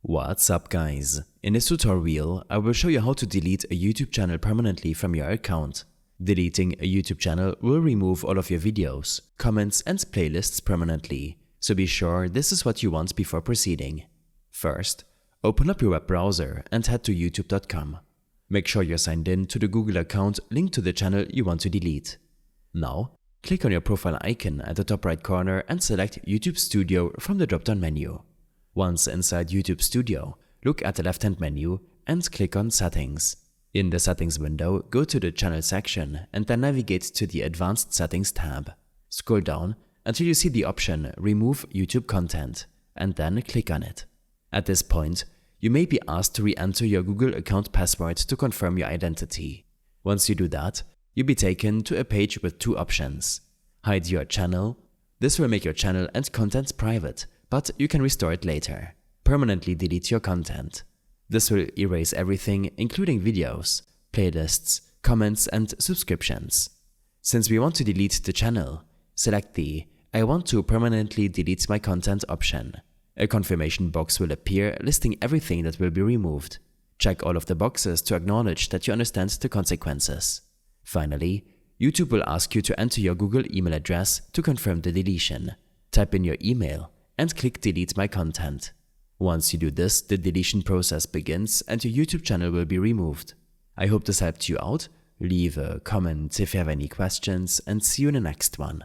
What's up guys? In this tutorial, I will show you how to delete a YouTube channel permanently from your account. Deleting a YouTube channel will remove all of your videos, comments and playlists permanently, so be sure this is what you want before proceeding. First, open up your web browser and head to youtube.com. Make sure you're signed in to the Google account linked to the channel you want to delete. Now, click on your profile icon at the top right corner and select YouTube Studio from the drop-down menu. Once inside YouTube Studio, look at the left-hand menu and click on Settings. In the Settings window, go to the Channel section and then navigate to the Advanced Settings tab. Scroll down until you see the option Remove YouTube Content and then click on it. At this point, you may be asked to re-enter your Google account password to confirm your identity. Once you do that, you'll be taken to a page with two options. Hide your channel. This will make your channel and contents private, but you can restore it later. Permanently delete your content. This will erase everything, including videos, playlists, comments and subscriptions. Since we want to delete the channel, select the I want to permanently delete my content option. A confirmation box will appear listing everything that will be removed. Check all of the boxes to acknowledge that you understand the consequences. Finally, YouTube will ask you to enter your Google email address to confirm the deletion. Type in your email and click Delete My Content. Once you do this, the deletion process begins and your YouTube channel will be removed. I hope this helped you out. Leave a comment if you have any questions and see you in the next one.